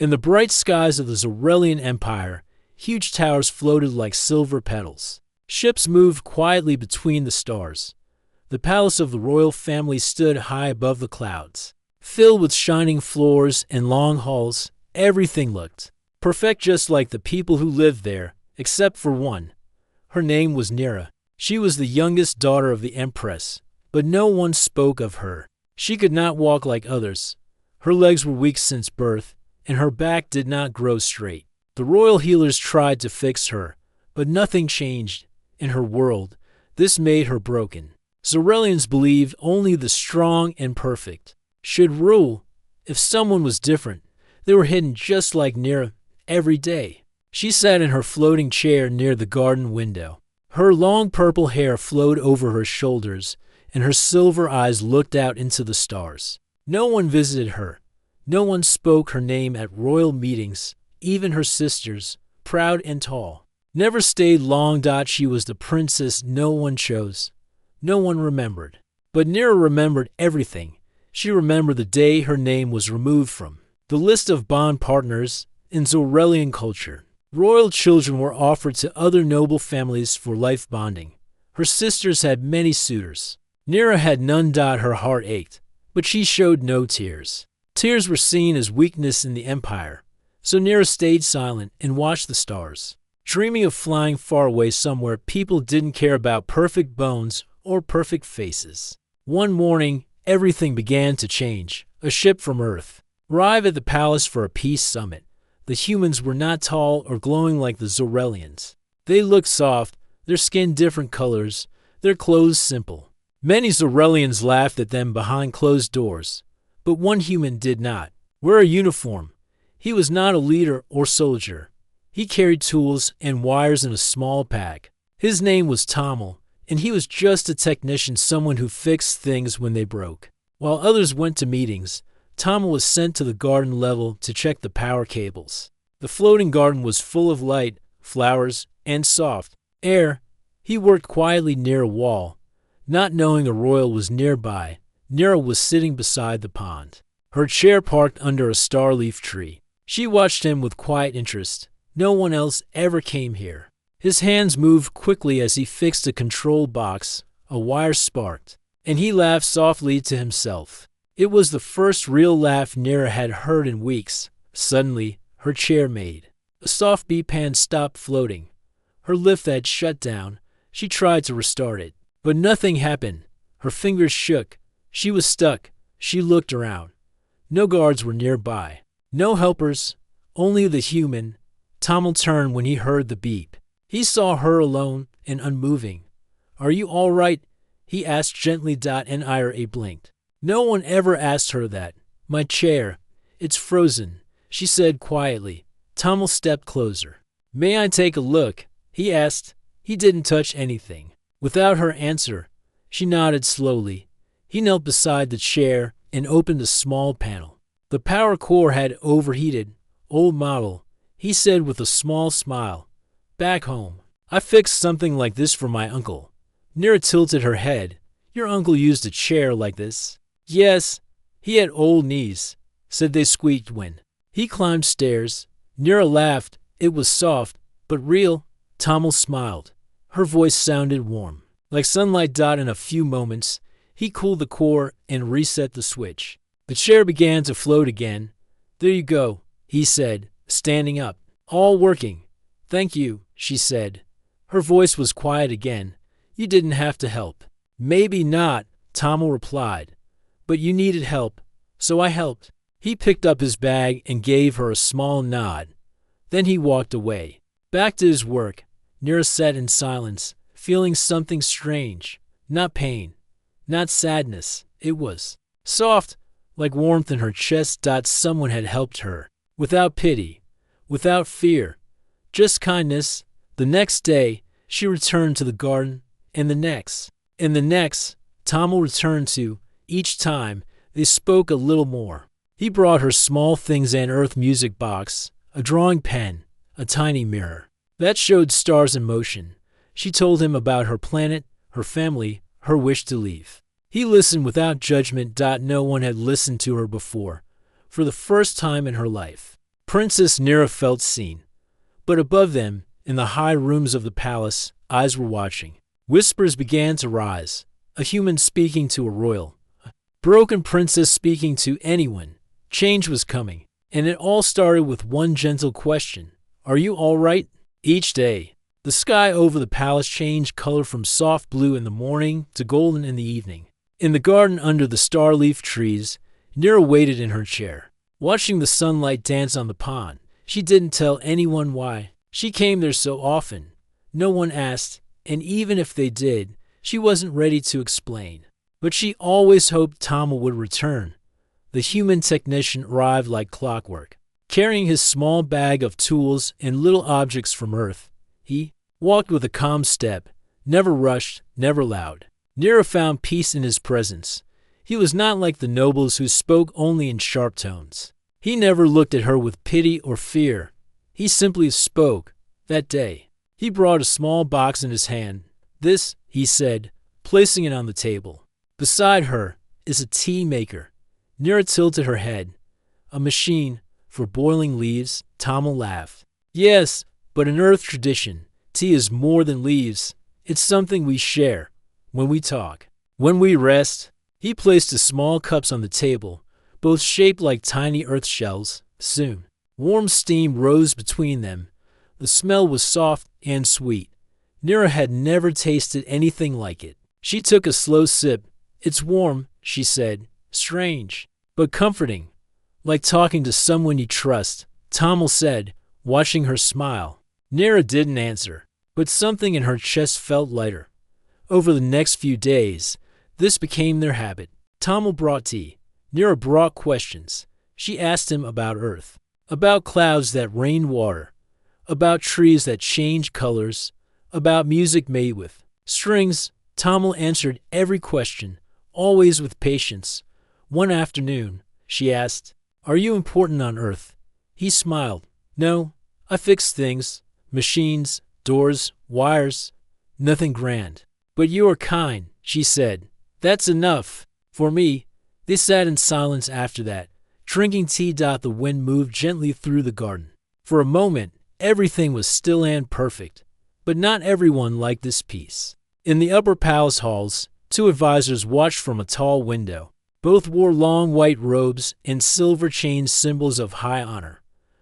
In the bright skies of the Zorelian Empire, huge towers floated like silver petals. Ships moved quietly between the stars. The palace of the royal family stood high above the clouds. Filled with shining floors and long halls, everything looked perfect, just like the people who lived there, except for one. Her name was Nira. She was the youngest daughter of the Empress, but no one spoke of her. She could not walk like others. Her legs were weak since birth, and her back did not grow straight. The royal healers tried to fix her, but nothing changed. In her world, this made her broken. Zorelians believed only the strong and perfect should rule. If someone was different, they were hidden, just like Nira every day. She sat in her floating chair near the garden window. Her long purple hair flowed over her shoulders, and her silver eyes looked out into the stars. No one visited her. No one spoke her name at royal meetings. Even her sisters, proud and tall, never stayed long. She was the princess no one chose. No one remembered. But Nira remembered everything. She remembered the day her name was removed from the list of bond partners in Zorelian culture. Royal children were offered to other noble families for life bonding. Her sisters had many suitors. Nira had none. Her heart ached, but she showed no tears. Tears were seen as weakness in the empire, so Nira stayed silent and watched the stars. Dreaming of flying far away somewhere, people didn't care about perfect bones or perfect faces. One morning, everything began to change. A ship from Earth arrived at the palace for a peace summit. The humans were not tall or glowing like the Zorelians. They looked soft, their skin different colors, their clothes simple. Many Zorelians laughed at them behind closed doors, but one human did not wear a uniform. He was not a leader or soldier. He carried tools and wires in a small pack. His name was Tamil, and he was just a technician, someone who fixed things when they broke. While others went to meetings, Tamil was sent to the garden level to check the power cables. The floating garden was full of light, flowers, and soft air. He worked quietly near a wall, not knowing a royal was nearby. Nira was sitting beside the pond, her chair parked under a star-leaf tree. She watched him with quiet interest. No one else ever came here. His hands moved quickly as he fixed a control box. A wire sparked, and he laughed softly to himself. It was the first real laugh Nira had heard in weeks. Suddenly, her chair made a soft beep. Pan stopped floating. Her lift had shut down. She tried to restart it, but nothing happened. Her fingers shook. She was stuck. She looked around. No guards were nearby. No helpers. Only the human. Tamil turned when he heard the beep. He saw her alone and unmoving. "Are you all right?" he asked gently. Nira blinked. No one ever asked her that. "My chair. It's frozen," she said quietly. Tamil stepped closer. "May I take a look?" he asked. He didn't touch anything. Without her answer, she nodded slowly. He knelt beside the chair and opened a small panel. The power core had overheated. "Old model," he said with a small smile. "Back home, I fixed something like this for my uncle." Nira tilted her head. "Your uncle used a chair like this?" "Yes, he had old knees," said they squeaked when he climbed stairs. Nira laughed. It was soft, but real. Tamil smiled. Her voice sounded warm, like sunlight. In a few moments, he cooled the core and reset the switch. The chair began to float again. "There you go," he said, standing up. "All working." "Thank you," she said. Her voice was quiet again. "You didn't have to help." "Maybe not," Tamil replied. "But you needed help, so I helped." He picked up his bag and gave her a small nod. Then he walked away. Back to his work, Nira sat in silence, feeling something strange. Not pain, not sadness. It was soft, like warmth in her chest. Someone had helped her, without pity, without fear, just kindness. The next day, she returned to the garden, and the next, Tamil returned to. Each time, they spoke a little more. He brought her small things: an earth music box, a drawing pen, a tiny mirror that showed stars in motion. She told him about her planet, her family, her wish to leave. He listened without judgment. No one had listened to her before. For the first time in her life, Princess Nira felt seen. But above them, in the high rooms of the palace, eyes were watching. Whispers began to rise. A human speaking to a royal. A broken princess speaking to anyone. Change was coming. And it all started with one gentle question. Are you all right? Each day, the sky over the palace changed color from soft blue in the morning to golden in the evening. In the garden under the star-leaf trees, Nira waited in her chair, watching the sunlight dance on the pond. She didn't tell anyone why. She came there so often. No one asked, and even if they did, she wasn't ready to explain. But she always hoped Tamil would return. The human technician arrived like clockwork, carrying his small bag of tools and little objects from Earth. He walked with a calm step, never rushed, never loud. Nira found peace in his presence. He was not like the nobles who spoke only in sharp tones. He never looked at her with pity or fear. He simply spoke. That day, he brought a small box in his hand. This, he said, placing it on the table. Beside her is a tea maker. Nira tilted her head. A machine for boiling leaves. Tamil laughed. Yes, but in Earth tradition, tea is more than leaves. It's something we share. When we talk. When we rest. He placed the small cups on the table, both shaped like tiny earth shells. Soon, warm steam rose between them. The smell was soft and sweet. Nira had never tasted anything like it. She took a slow sip. It's warm, she said. Strange, but comforting. Like talking to someone you trust, Tamil said, watching her smile. Nira didn't answer, but something in her chest felt lighter. Over the next few days, this became their habit. Tamil brought tea. Nira brought questions. She asked him about Earth, about clouds that rain water, about trees that change colors, about music made with strings. Tamil answered every question, always with patience. One afternoon, she asked, Are you important on Earth? He smiled. No, I fix things, machines, doors, wires, nothing grand. But you are kind, she said. That's enough. For me. They sat in silence after that, drinking tea. The wind moved gently through the garden. For a moment, everything was still and perfect. But not everyone liked this peace. In the upper palace halls, two advisors watched from a tall window. Both wore long white robes and silver chains, symbols of high honor.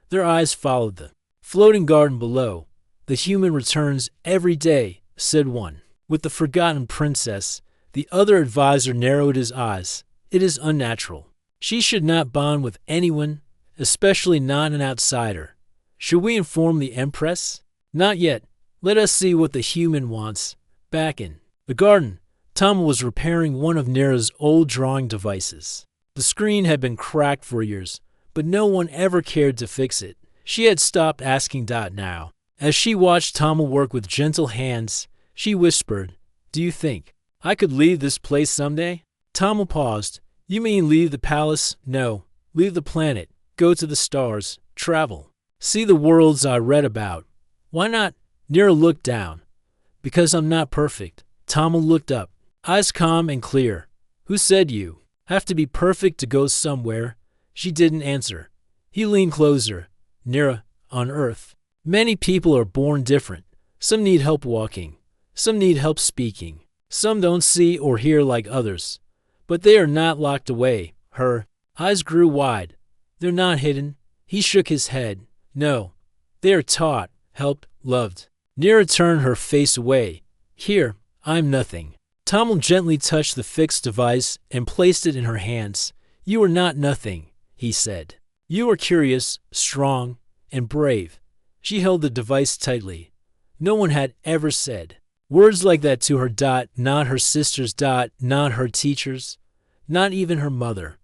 Their eyes followed the floating garden below. The human returns every day, said one. With the forgotten princess, the other advisor narrowed his eyes. It is unnatural. She should not bond with anyone, especially not an outsider. Should we inform the Empress? Not yet. Let us see what the human wants. Back in the garden, Tamil was repairing one of Nira's old drawing devices. The screen had been cracked for years, but no one ever cared to fix it. She had stopped asking. Now, as she watched Tamil work with gentle hands, she whispered, Do you think I could leave this place someday? Tamil paused. You mean leave the palace? No, leave the planet, go to the stars, travel, see the worlds I read about. Why not? Nira looked down. Because I'm not perfect. Tamil looked up, eyes calm and clear. Who said you have to be perfect to go somewhere? She didn't answer. He leaned closer. Nira, on Earth, many people are born different. Some need help walking. Some need help speaking. Some don't see or hear like others. But they are not locked away. Her eyes grew wide. They're not hidden. He shook his head. No. They are taught, helped, loved. Nira turned her face away. Here, I'm nothing. Tamil gently touched the fixed device and placed it in her hands. You are not nothing, he said. You are curious, strong, and brave. She held the device tightly. No one had ever said words like that to her. Not her sisters. Not her teachers. Not even her mother.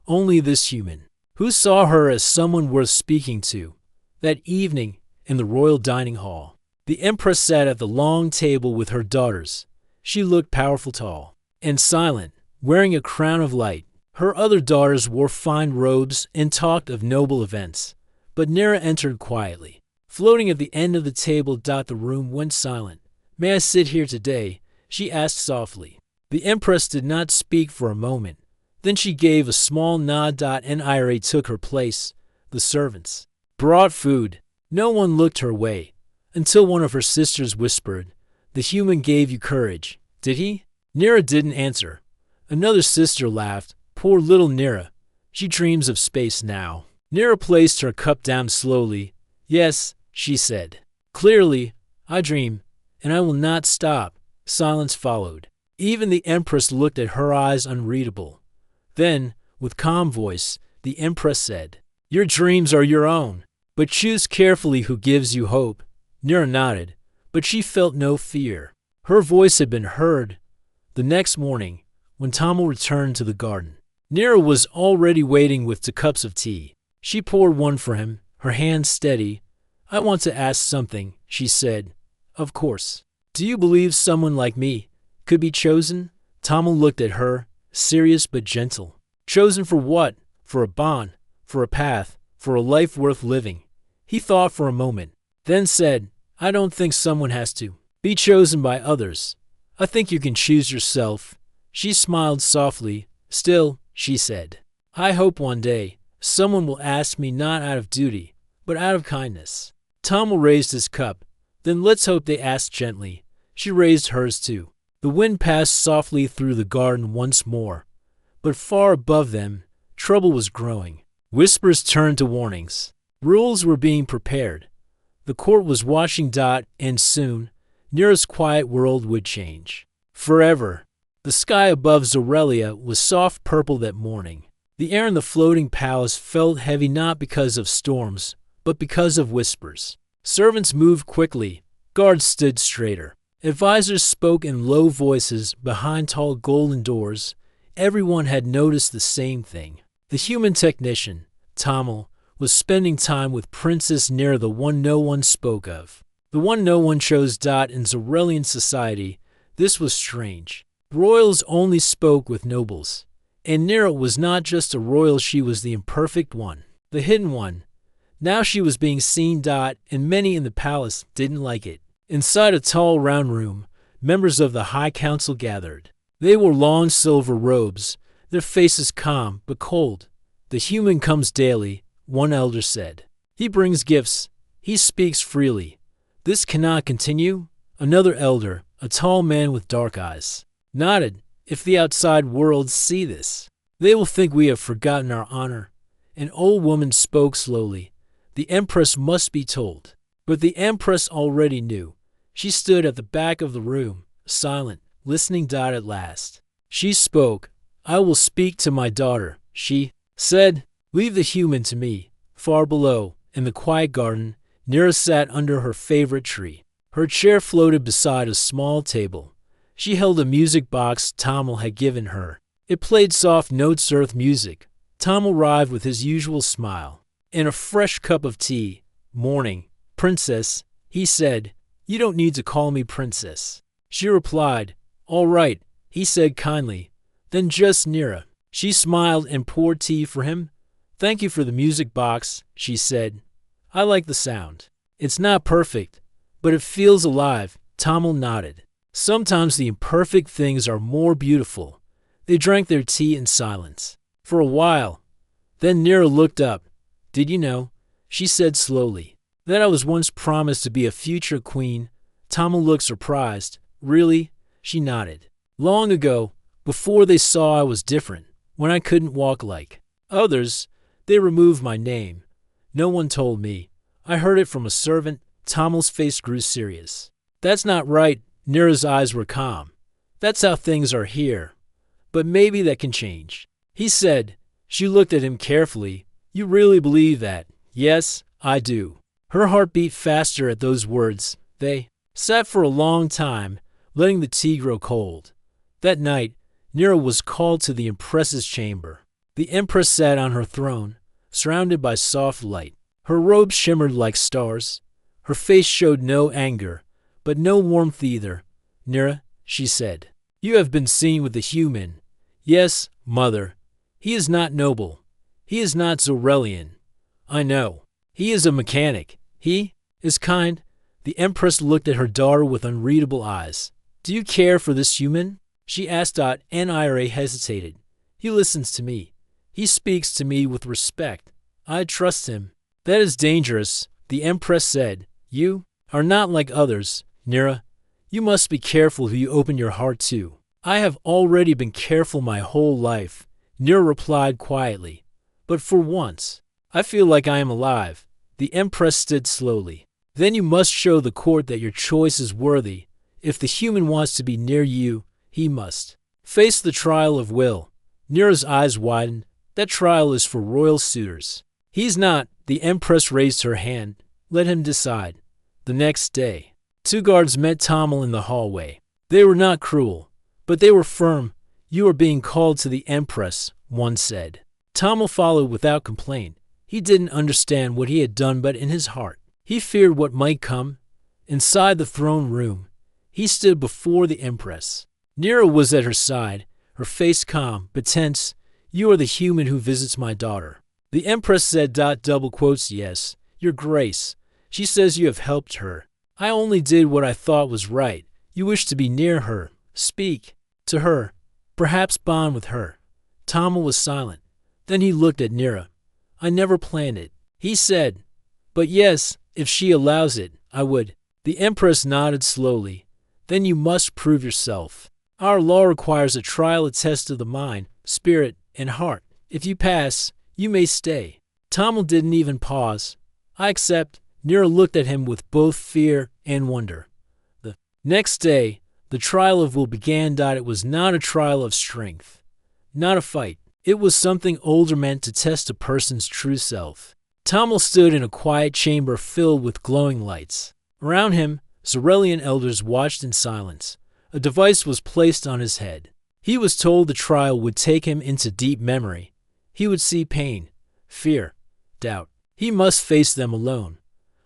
Only this human, who saw her as someone worth speaking to. That evening, in the royal dining hall, the Empress sat at the long table with her daughters. She looked powerful, tall, and silent, wearing a crown of light. Her other daughters wore fine robes and talked of noble events. But Nira entered quietly. Floating at the end of the table. The room went silent. May I sit here today? She asked softly. The Empress did not speak for a moment. Then she gave a small nod. Nira took her place. The servants brought food. No one looked her way, until one of her sisters whispered, "The human gave you courage, did he?" Nira didn't answer. Another sister laughed. "Poor little Nira. She dreams of space now." Nira placed her cup down slowly. "Yes," she said. "Clearly, I dream, and I will not stop." Silence followed. Even the Empress looked at her eyes unreadable. Then, with calm voice, the Empress said, "Your dreams are your own, but choose carefully who gives you hope." Nira nodded, but she felt no fear. Her voice had been heard. The next morning, when Tamil returned to the garden, Nira was already waiting with 2 cups of tea. She poured one for him, her hand steady. "I want to ask something," she said. "Of course. Do you believe someone like me could be chosen?" Tamil looked at her, serious but gentle. "Chosen for what? For a bond, for a path, for a life worth living." He thought for a moment, then said, "I don't think someone has to be chosen by others. I think you can choose yourself." She smiled softly. "Still," she said, "I hope one day someone will ask me not out of duty, but out of kindness." Tamil raised his cup. "Then let's hope they ask gently." She raised hers too. The wind passed softly through the garden once more, but far above them, trouble was growing. Whispers turned to warnings. Rules were being prepared. The court was watching. And soon, Nira's quiet world would change. Forever. The sky above Zorelia was soft purple that morning. The air in the floating palace felt heavy not because of storms, but because of whispers. Servants moved quickly. Guards stood straighter. Advisors spoke in low voices behind tall golden doors. Everyone had noticed the same thing. The human technician, Tamil, was spending time with Princess Nira, the one no one spoke of. The one no one chose. In Zorelian society, this was strange. Royals only spoke with nobles. And Nira was not just a royal, she was the imperfect one, the hidden one. Now she was being seen. And many in the palace didn't like it. Inside a tall round room, members of the High Council gathered. They wore long silver robes, their faces calm but cold. "The human comes daily," one elder said. "He brings gifts. He speaks freely. This cannot continue." Another elder, a tall man with dark eyes, nodded. "If the outside world see this, they will think we have forgotten our honor." An old woman spoke slowly. "The Empress must be told." But the Empress already knew. She stood at the back of the room, silent, listening. At last, she spoke. "I will speak to my daughter," she said. "Leave the human to me." Far below, in the quiet garden, Nira sat under her favorite tree. Her chair floated beside a small table. She held a music box Tamil had given her. It played soft notes, earth music. Tamil arrived with his usual smile and a fresh cup of tea. "Morning, Princess," he said. "You don't need to call me Princess." She replied. "All right," he said kindly. "Then just Nira." She smiled and poured tea for him. "Thank you for the music box," she said. "I like the sound. It's not perfect, but it feels alive." Tamil nodded. Sometimes the imperfect things are more beautiful. They drank their tea in silence for a while. Then Nira looked up. "Did you know," she said slowly, "that I was once promised to be a future queen?" Tamil looked surprised. "Really?" She nodded. "Long ago, before they saw I was different, when I couldn't walk like others, they removed my name. No one told me. I heard it from a servant." Tamil's face grew serious. "That's not right." Nira's eyes were calm. "That's how things are here. But maybe that can change," he said. She looked at him carefully. "You really believe that?" "Yes, I do." Her heart beat faster at those words. They sat for a long time, letting the tea grow cold. That night, Nira was called to the Empress's chamber. The Empress sat on her throne, surrounded by soft light. Her robes shimmered like stars. Her face showed no anger, but no warmth either. "Nira," she said, "you have been seen with the human." "Yes, mother. He is not noble. He is not Zorelian. I know. He is a mechanic. He is kind." The Empress looked at her daughter with unreadable eyes. "Do you care for this human?" she asked. Nira hesitated. "He listens to me. He speaks to me with respect. I trust him." That is dangerous, the Empress said. You are not like others, Nira. You must be careful who you open your heart to. I have already been careful my whole life, Nira replied quietly. But for once, I feel like I am alive. The Empress stood slowly. Then you must show the court that your choice is worthy. If the human wants to be near you, he must face the trial of will. Nira's eyes widened. That trial is for royal suitors. He's not. The Empress raised her hand. Let him decide. The next day, 2 guards met Tamil in the hallway. They were not cruel, but they were firm. You are being called to the Empress, one said. Tamil followed without complaint. He didn't understand what he had done, but in his heart, he feared what might come. Inside the throne room, he stood before the Empress. Nira was at her side, her face calm but tense. You are the human who visits my daughter. The Empress said, "Yes, Your Grace. She says you have helped her. I only did what I thought was right. You wish to be near her. Speak to her. Perhaps bond with her." Tamil was silent. Then he looked at Nira. "I never planned it," he said. "But yes, if she allows it, I would." The Empress nodded slowly. "Then you must prove yourself. Our law requires a trial, a test of the mind, spirit, and heart. If you pass, you may stay." Tamil didn't even pause. "I accept." Nira looked at him with both fear and wonder. The next day, the trial of will began. It was not a trial of strength, not a fight. It was something older meant to test a person's true self. Tamil stood in a quiet chamber filled with glowing lights. Around him, Zarelian elders watched in silence. A device was placed on his head. He was told the trial would take him into deep memory. He would see pain, fear, doubt. He must face them alone.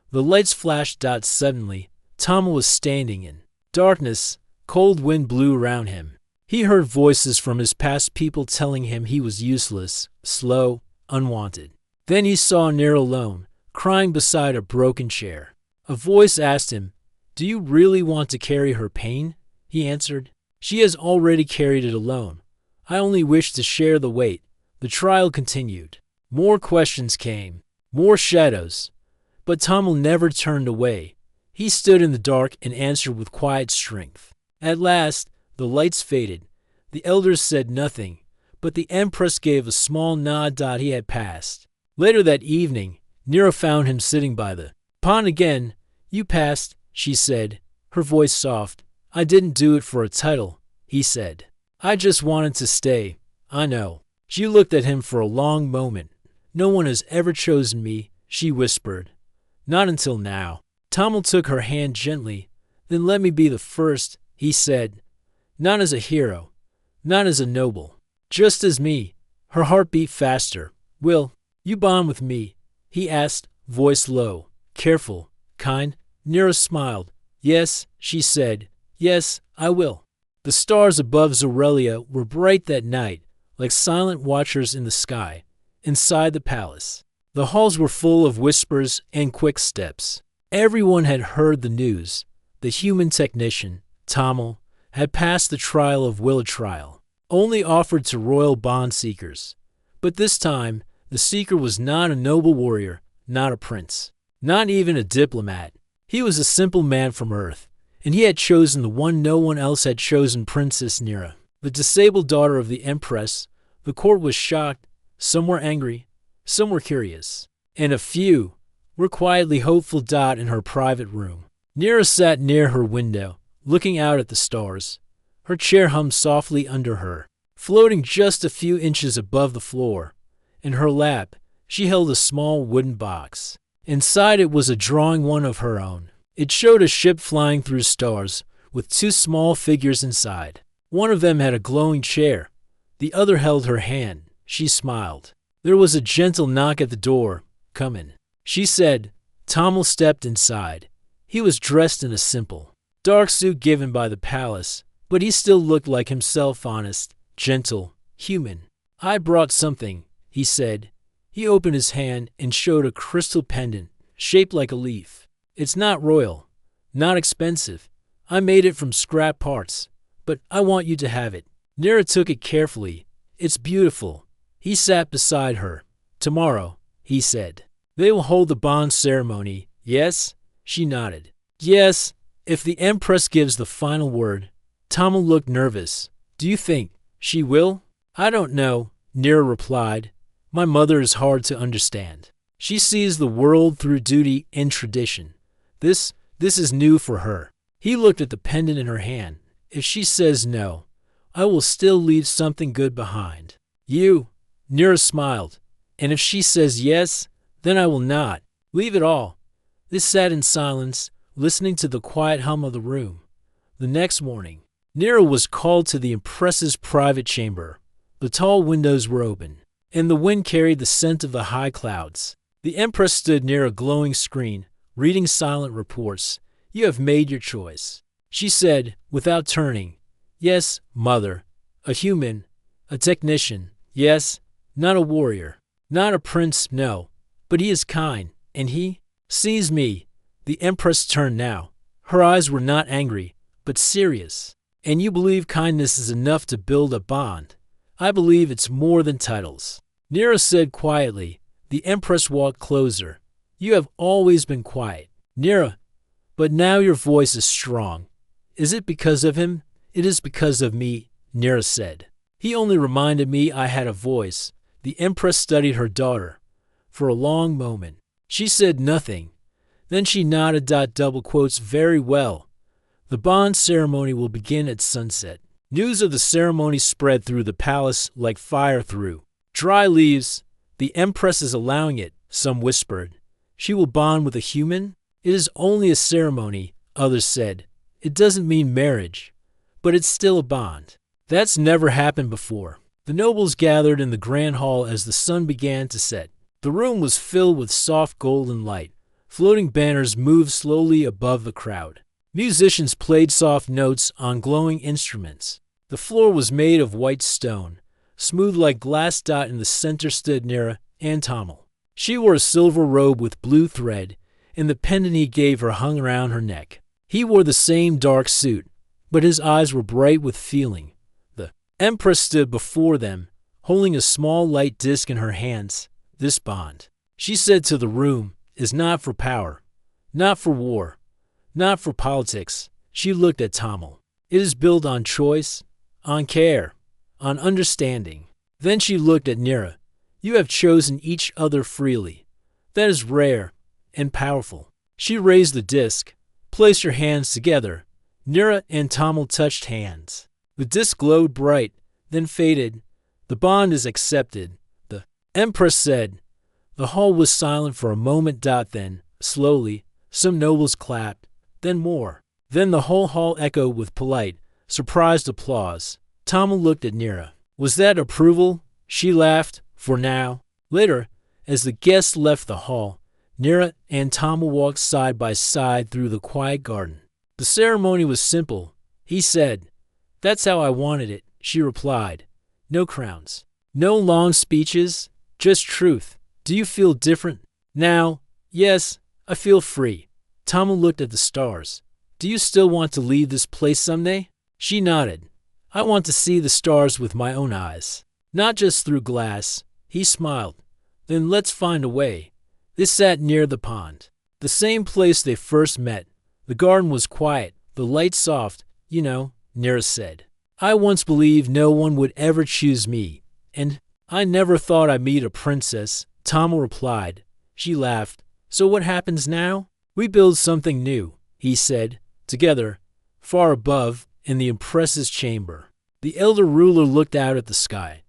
The lights flashed. Suddenly, Tamil was standing in darkness. Cold wind blew around him. He heard voices from his past, people telling him he was useless, slow, unwanted. Then he saw Nira alone, crying beside a broken chair. A voice asked him, "Do you really want to carry her pain?" He answered, "She has already carried it alone. I only wish to share the weight." The trial continued. More questions came, more shadows. But Tamil never turned away. He stood in the dark and answered with quiet strength. At last, the lights faded. The elders said nothing, but the Empress gave a small nod. He had passed. Later that evening, Nira found him sitting by the pond again. "You passed," she said, her voice soft. "I didn't do it for a title," he said. "I just wanted to stay. I know." She looked at him for a long moment. "No one has ever chosen me," she whispered. "Not until now." Tamil took her hand gently. "Then let me be the first," he said. "Not as a hero, not as a noble, just as me." Her heart beat faster. "Will you bond with me?" he asked, voice low, careful, kind. Nira smiled. "Yes," she said. "Yes, I will." The stars above Zorelia were bright that night, like silent watchers in the sky. Inside the palace, the halls were full of whispers and quick steps. Everyone had heard the news. The human technician, Tamil, had passed the trial of will, a trial only offered to royal bond seekers. But this time, the seeker was not a noble warrior, not a prince, not even a diplomat. He was a simple man from Earth, and he had chosen the one no one else had chosen, Princess Nira, the disabled daughter of the Empress. The court was shocked. Some were angry, some were curious, and a few were quietly hopeful. In her private room, Nira sat near her window, looking out at the stars. Her chair hummed softly under her, floating just a few inches above the floor. In her lap, she held a small wooden box. Inside it was a drawing, one of her own. It showed a ship flying through stars, with 2 small figures inside. One of them had a glowing chair. The other held her hand. She smiled. There was a gentle knock at the door. "Come in," she said. Tamil stepped inside. He was dressed in a simple, dark suit given by the palace, but he still looked like himself, honest, gentle, human. "I brought something," he said. He opened his hand and showed a crystal pendant, shaped like a leaf. "It's not royal, not expensive. I made it from scrap parts, but I want you to have it." Nira took it carefully. "It's beautiful." He sat beside her. "Tomorrow," he said, They will hold the bond ceremony, yes? She nodded. Yes, if the Empress gives the final word. Tamil looked nervous. Do you think she will? I don't know, Nira replied. My mother is hard to understand. She sees the world through duty and tradition. This is new for her. He looked at the pendant in her hand. If she says no, I will still leave something good behind. You? Nira smiled. And if she says yes, then I will not. Leave it all. They sat in silence, listening to the quiet hum of the room. The next morning, Nira was called to the Empress's private chamber. The tall windows were open, and the wind carried the scent of the high clouds. The Empress stood near a glowing screen, reading silent reports. You have made your choice, she said, without turning. Yes, mother. A human. A technician. Yes. Not a warrior. Not a prince, no. But he is kind, and he sees me. The Empress turned now. Her eyes were not angry, but serious. And you believe kindness is enough to build a bond? I believe it's more than titles. Nira said quietly. The Empress walked closer. You have always been quiet, Nira, but now your voice is strong. Is it because of him? It is because of me, Nira said. He only reminded me I had a voice. The Empress studied her daughter. For a long moment, she said nothing. Then she nodded. Double quotes, very well. The bond ceremony will begin at sunset. News of the ceremony spread through the palace like fire through dry leaves. The Empress is allowing it, some whispered. She will bond with a human? It is only a ceremony, others said. It doesn't mean marriage, but it's still a bond. That's never happened before. The nobles gathered in the grand hall as the sun began to set. The room was filled with soft golden light. Floating banners moved slowly above the crowd. Musicians played soft notes on glowing instruments. The floor was made of white stone. Smooth like glass. In the center stood Nira and Tamil. She wore a silver robe with blue thread, and the pendant he gave her hung around her neck. He wore the same dark suit, but his eyes were bright with feeling. The Empress stood before them, holding a small light disc in her hands. This bond, she said to the room, is not for power, not for war, not for politics. She looked at Tamil. It is built on choice, on care, on understanding. Then she looked at Nira. You have chosen each other freely. That is rare and powerful. She raised the disc. Place your hands together. Nira and Tamil touched hands. The disc glowed bright, then faded. The bond is accepted, the Empress said. The hall was silent for a moment. Then, slowly, some nobles clapped, then more. Then the whole hall echoed with polite, surprised applause. Tamil looked at Nira. Was that approval? She laughed. For now. Later, as the guests left the hall, Nira and Tamil walked side by side through the quiet garden. The ceremony was simple. He said, That's how I wanted it, she replied. No crowns. No long speeches, just truth. Do you feel different now? Yes, I feel free. Tamil looked at the stars. Do you still want to leave this place someday? She nodded. I want to see the stars with my own eyes, not just through glass. He smiled. Then let's find a way. They sat near the pond, the same place they first met. The garden was quiet, the light soft. You know, Nira said. I once believed no one would ever choose me, and I never thought I'd meet a princess, Tamil replied. She laughed. So what happens now? We build something new, he said, together, far above, in the Empress's chamber. The elder ruler looked out at the sky.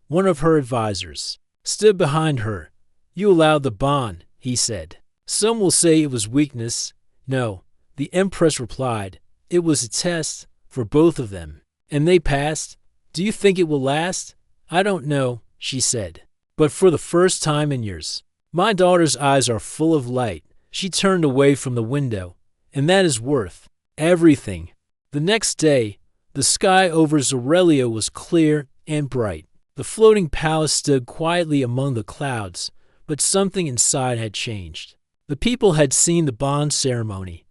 One of her advisors stood behind her. You allowed the bond, he said. Some will say it was weakness. No, the Empress replied. It was a test for both of them. And they passed. Do you think it will last? I don't know, she said. But for the first time in years, my daughter's eyes are full of light. She turned away from the window, and that is worth everything. The next day, the sky over Zorelia was clear and bright. The floating palace stood quietly among the clouds, but something inside had changed. The people had seen the bond ceremony.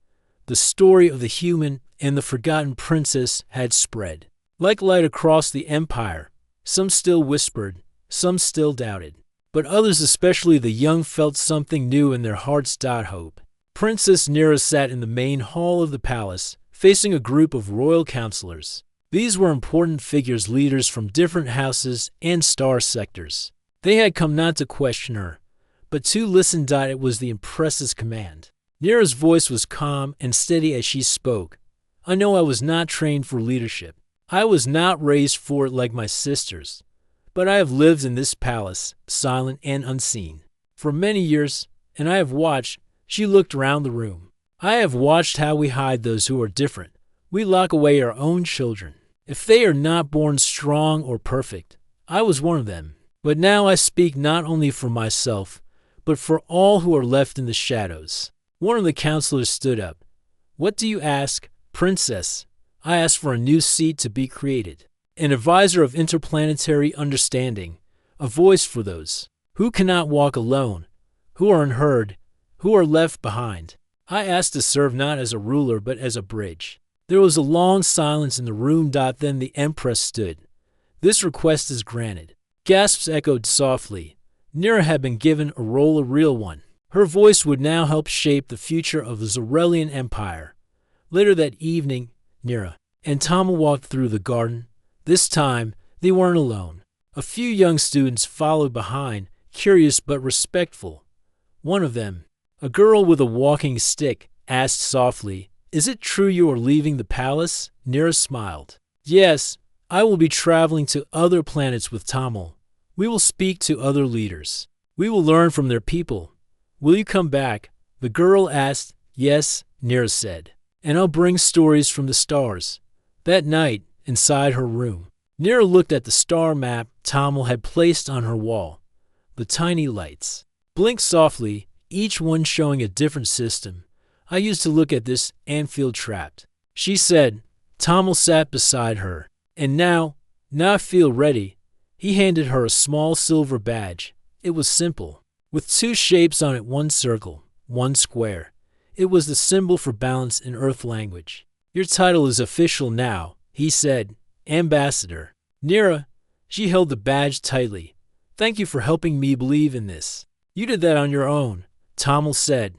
The story of the human and the forgotten princess had spread. Like light across the empire, some still whispered, some still doubted. but others, especially the young, felt something new in their hearts. Hope. Princess Nira sat in the main hall of the palace, facing a group of royal counselors. These were important figures, leaders from different houses and star sectors. They had come not to question her, but to listen. It was the Empress's command. Nira's voice was calm and steady as she spoke. I know I was not trained for leadership. I was not raised for it like my sisters. But I have lived in this palace, silent and unseen, for many years, and I have watched. She looked around the room. I have watched how we hide those who are different. We lock away our own children. If they are not born strong or perfect, I was one of them. But now I speak not only for myself, but for all who are left in the shadows. One of the counselors stood up. What do you ask, Princess? I ask for a new seat to be created. An advisor of interplanetary understanding. A voice for those who cannot walk alone, who are unheard, who are left behind. I ask to serve not as a ruler but as a bridge. There was a long silence in the room. Then the Empress stood. This request is granted. Gasps echoed softly. Nira had been given a role, a real one. Her voice would now help shape the future of the Zorelian Empire. Later that evening, Nira and Tamil walked through the garden. This time, they weren't alone. A few young students followed behind, curious but respectful. One of them, a girl with a walking stick, asked softly, Is it true you are leaving the palace? Nira smiled. Yes, I will be traveling to other planets with Tamil. We will speak to other leaders. We will learn from their people. Will you come back? The girl asked. Yes, Nira said. And I'll bring stories from the stars. That night, inside her room, Nira looked at the star map Tamil had placed on her wall. The tiny lights blinked softly, each one showing a different system. I used to look at this and feel trapped, she said. Tamil sat beside her. And now I feel ready. He handed her a small silver badge. It was simple, with two shapes on it, one circle, one square. It was the symbol for balance in Earth language. Your title is official now, he said. Ambassador. Nira, she held the badge tightly. Thank you for helping me believe in this. You did that on your own, Tamil said.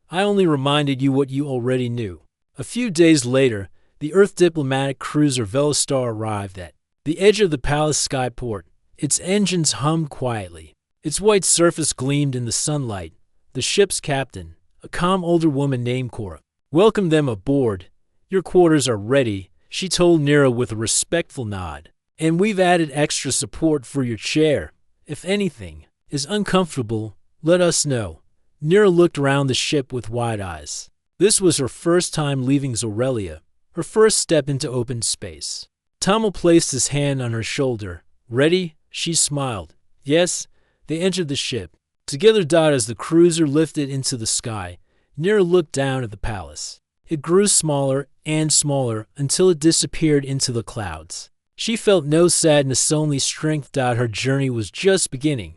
I only reminded you what you already knew. A few days later, the Earth diplomatic cruiser Velastar arrived at the edge of the palace skyport. Its engines hummed quietly. Its white surface gleamed in the sunlight. The ship's captain, a calm older woman named Cora, welcomed them aboard. Your quarters are ready, she told Nira with a respectful nod. And we've added extra support for your chair. If anything is uncomfortable, let us know. Nira looked around the ship with wide eyes. This was her first time leaving Zorelia, her first step into open space. Tamil placed his hand on her shoulder. Ready? She smiled. Yes. They entered the ship. Together, as the cruiser lifted into the sky, Nira looked down at the palace. It grew smaller and smaller until it disappeared into the clouds. She felt no sadness, only strength. Her journey was just beginning.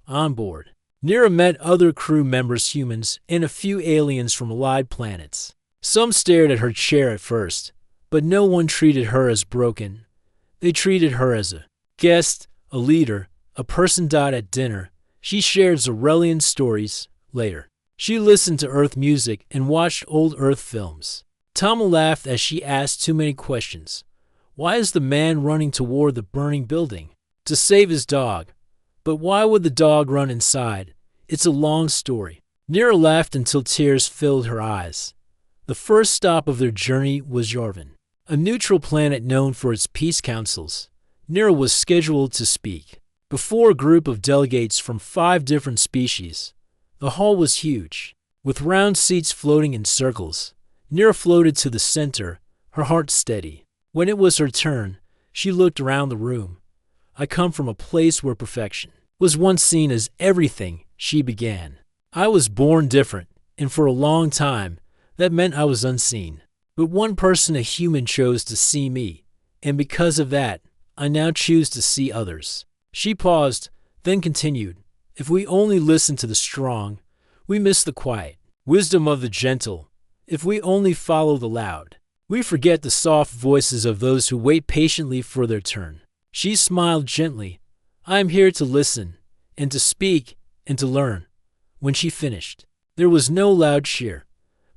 On board, Nira met other crew members, humans, and a few aliens from allied planets. Some stared at her chair at first, but no one treated her as broken. They treated her as a guest, a leader, a person. At dinner, she shared Zorelian stories. Later, she listened to Earth music and watched old Earth films. Tamil laughed as she asked too many questions. Why is the man running toward the burning building? To save his dog. But why would the dog run inside? It's a long story. Nira laughed until tears filled her eyes. The first stop of their journey was Yarvan, a neutral planet known for its peace councils. Nira was scheduled to speak before a group of delegates from 5 different species. The hall was huge, with round seats floating in circles. Nira floated to the center, her heart steady. When it was her turn, she looked around the room. I come from a place where perfection was once seen as everything, she began. I was born different, and for a long time, that meant I was unseen. But one person, a human, chose to see me, and because of that, I now choose to see others. She paused, then continued. If we only listen to the strong, we miss the quiet wisdom of the gentle. If we only follow the loud, we forget the soft voices of those who wait patiently for their turn. She smiled gently. I am here to listen. and to speak, and to learn. When she finished, there was no loud cheer,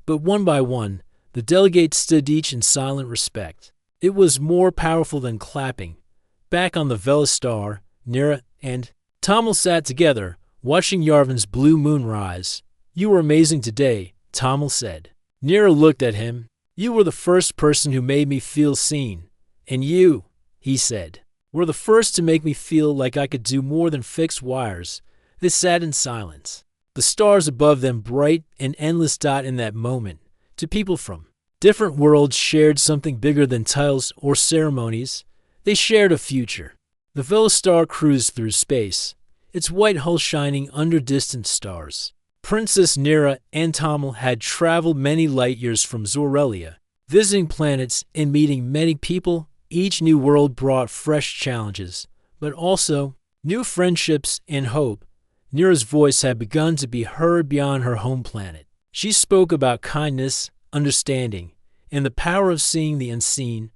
but one by one, the delegates stood each in silent respect. It was more powerful than clapping. Back on the Velastar, Nira and Tamil sat together, watching Yarvan's blue moon rise. "You were amazing today," Tamil said. Nira looked at him. "You were the first person who made me feel seen. And you," he said, "were the first to make me feel like I could do more than fix wires." They sat in silence, the stars above them bright and endless dot in that moment. To people from different worlds shared something bigger than titles or ceremonies. They shared a future. The Velastar cruised through space, its white hull shining under distant stars. Princess Nira and Tamil had traveled many light years from Zorelia, visiting planets and meeting many people. Each new world brought fresh challenges, but also new friendships and hope. Nira's voice had begun to be heard beyond her home planet. She spoke about kindness, understanding, and the power of seeing the unseen.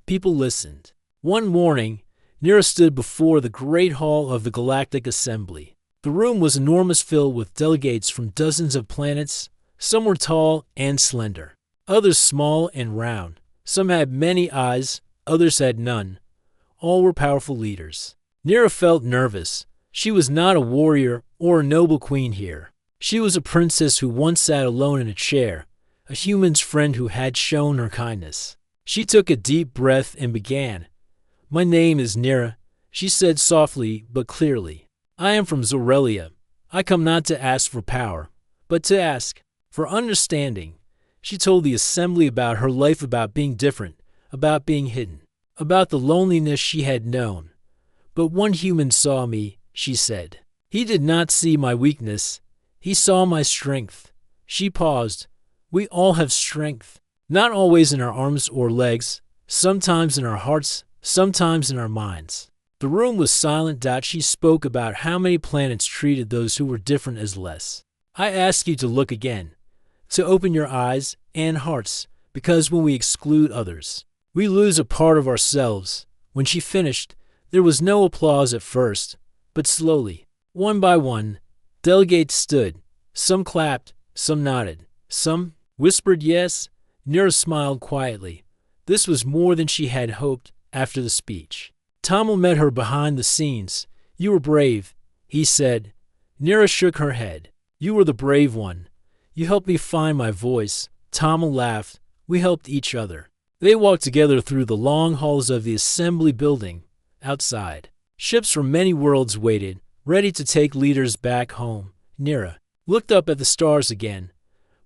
People listened. One morning, Nira stood before the great hall of the Galactic Assembly. The room was enormous, filled with delegates from dozens of planets. Some were tall and slender, others small and round. Some had many eyes, others had none. All were powerful leaders. Nira felt nervous. She was not a warrior or a noble queen here. She was a princess who once sat alone in a chair, a human's friend who had shown her kindness. She took a deep breath and began. "My name is Nira," she said softly but clearly. "I am from Zorelia. I come not to ask for power, but to ask for understanding." She told the assembly about her life, about being different, about being hidden, about the loneliness she had known. "But one human saw me," she said. "He did not see my weakness. He saw my strength." She paused. "We all have strength, not always in our arms or legs, sometimes in our hearts, sometimes in our minds." The room was silent. She spoke about how many planets treated those who were different as less. "I ask you to look again, to open your eyes and hearts, because when we exclude others, we lose a part of ourselves." When she finished, there was no applause at first, but slowly, one by one, delegates stood. Some clapped, some nodded, some whispered yes. Nira smiled quietly. This was more than she had hoped. After the speech, Tamil met her behind the scenes. "You were brave," he said. Nira shook her head. "You were the brave one. You helped me find my voice." Tamil laughed. "We helped each other." They walked together through the long halls of the assembly building. Outside, ships from many worlds waited, ready to take leaders back home. Nira looked up at the stars again.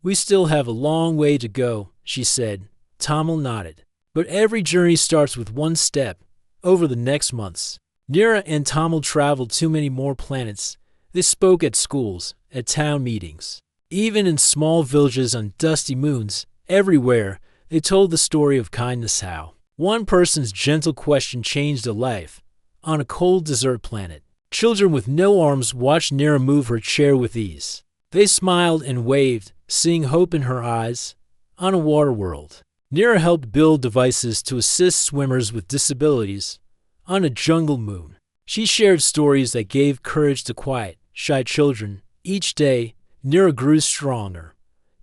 "We still have a long way to go," she said. Tamil nodded. "But every journey starts with one step." Over the next months, Nira and Tamil traveled to many more planets. They spoke at schools, at town meetings, even in small villages on dusty moons. Everywhere, they told the story of kindness, how one person's gentle question changed a life. On a cold desert planet, children with no arms watched Nira move her chair with ease. They smiled and waved, seeing hope in her eyes. On a water world, Nira helped build devices to assist swimmers with disabilities. On a jungle moon, she shared stories that gave courage to quiet, shy children. Each day, Nira grew stronger,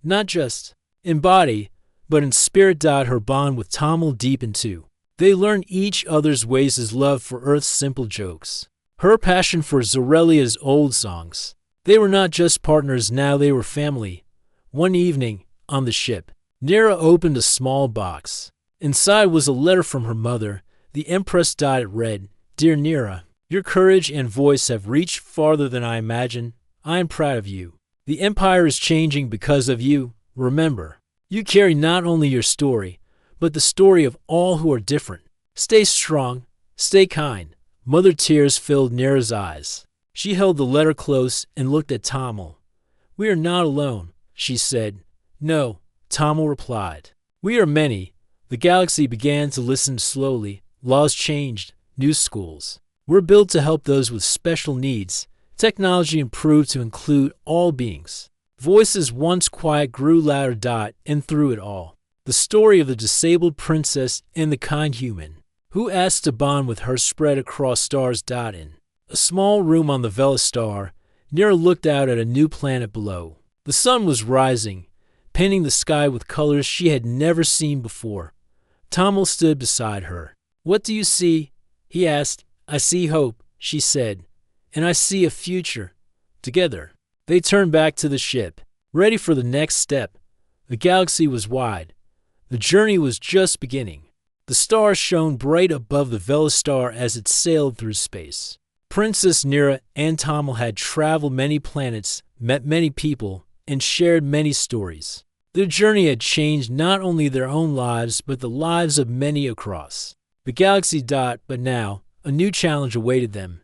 not just in body, but in spirit. Her bond with Tamil deepened too. They learned each other's ways, his love for Earth's simple jokes, her passion for Zorelia's old songs. They were not just partners now, they were family. One evening, on the ship, Nira opened a small box. Inside was a letter from her mother. The Empress. It read, "Dear Nira, your courage and voice have reached farther than I imagined. I am proud of you. The Empire is changing because of you. Remember, you carry not only your story, but the story of all who are different. Stay strong, stay kind." Mother tears filled Nira's eyes. She held the letter close and looked at Tamil. "We are not alone," she said. "No," Tamil replied. "We are many." The galaxy began to listen slowly. Laws changed. New schools were built to help those with special needs. Technology improved to include all beings. Voices once quiet grew louder. And through it all, the story of the disabled princess and the kind human who asked to bond with her spread across stars. In A small room on the Velastar, Nira looked out at a new planet below. The sun was rising, painting the sky with colors she had never seen before. Tamil stood beside her. "What do you see?" he asked. "I see hope," she said, "and I see a future." Together, they turned back to the ship, ready for the next step. The galaxy was wide. The journey was just beginning. The stars shone bright above the Velastar as it sailed through space. Princess Nira and Tamil had traveled many planets, met many people, and shared many stories. Their journey had changed not only their own lives, but the lives of many across the galaxy. But now, a new challenge awaited them.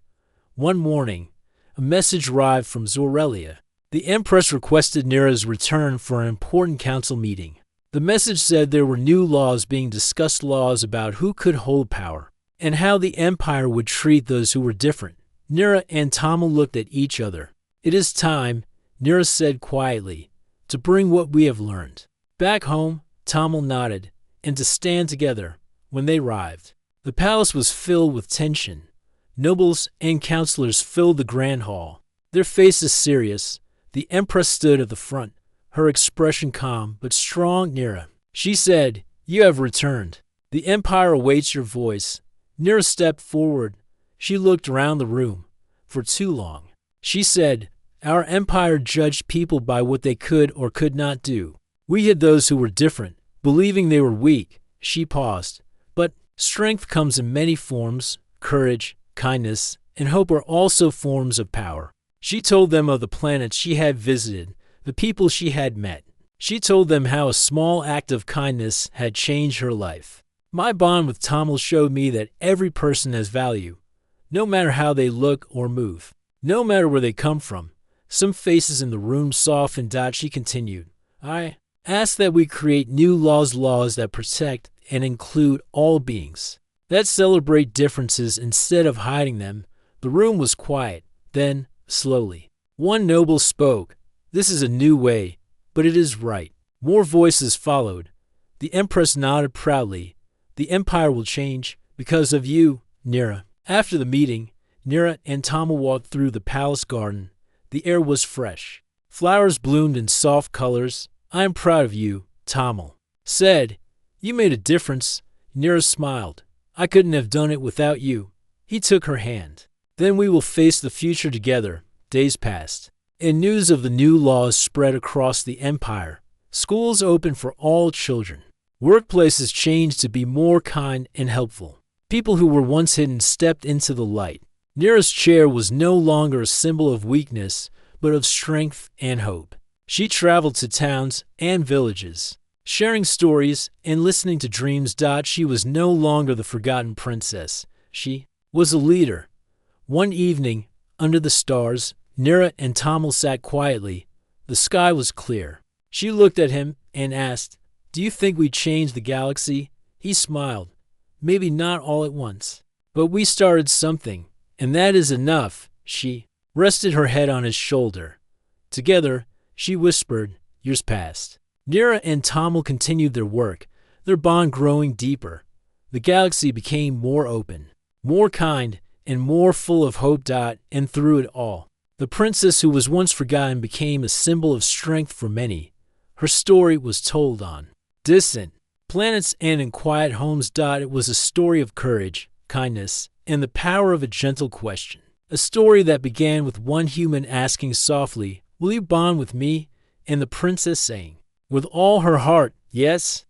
One morning, a message arrived from Zorelia. The Empress requested Nira's return for an important council meeting. The message said there were new laws being discussed, laws about who could hold power, and how the Empire would treat those who were different. Nira and Tamil looked at each other. "It is time," Nira said quietly, "to bring what we have learned back home." Tamil nodded, and to stand together. When they arrived, the palace was filled with tension. Nobles and counselors filled the grand hall, their faces serious. The Empress stood at the front, her expression calm but strong. "Nira," she said, "you have returned. The Empire awaits your voice." Nira stepped forward. She looked around the room. "For too long," she said, "our Empire judged people by what they could or could not do. We hid those who were different, believing they were weak." She paused. "But strength comes in many forms. Courage, kindness, and hope are also forms of power." She told them of the planets she had visited, the people she had met. She told them how a small act of kindness had changed her life. "My bond with Tamil showed me that every person has value, no matter how they look or move, no matter where they come from." Some faces in the room softened. She continued, "I ask that we create new laws that protect and include all beings, that celebrate differences instead of hiding them." The room was quiet. Then, slowly, one noble spoke. "This is a new way, but it is right." More voices followed. The Empress nodded proudly. "The Empire will change because of you, Nira." After the meeting, Nira and Tamil walked through the palace garden. The air was fresh. Flowers bloomed in soft colors. "I am proud of you," Tamil said. "You made a difference." Nira smiled. "I couldn't have done it without you." He took her hand. "Then we will face the future together." Days passed, and news of the new laws spread across the Empire. Schools opened for all children. Workplaces changed to be more kind and helpful. People who were once hidden stepped into the light. Nira's chair was no longer a symbol of weakness, but of strength and hope. She traveled to towns and villages, sharing stories and listening to dreams. She was no longer the forgotten princess. She was a leader. One evening, under the stars, Nira and Tamil sat quietly. The sky was clear. She looked at him and asked, "Do you think we changed the galaxy?" He smiled. "Maybe not all at once, but we started something, and that is enough." She rested her head on his shoulder. Together, she whispered, "Years passed." Nira and Tamil continued their work, their bond growing deeper. The galaxy became more open, more kind, and more full of hope. And through it all, the princess who was once forgotten became a symbol of strength for many. Her story was told on distant planets and in quiet homes. It was a story of courage, kindness, and the power of a gentle question. A story that began with one human asking softly, "Will you bond with me?" and the princess saying, with all her heart, "Yes."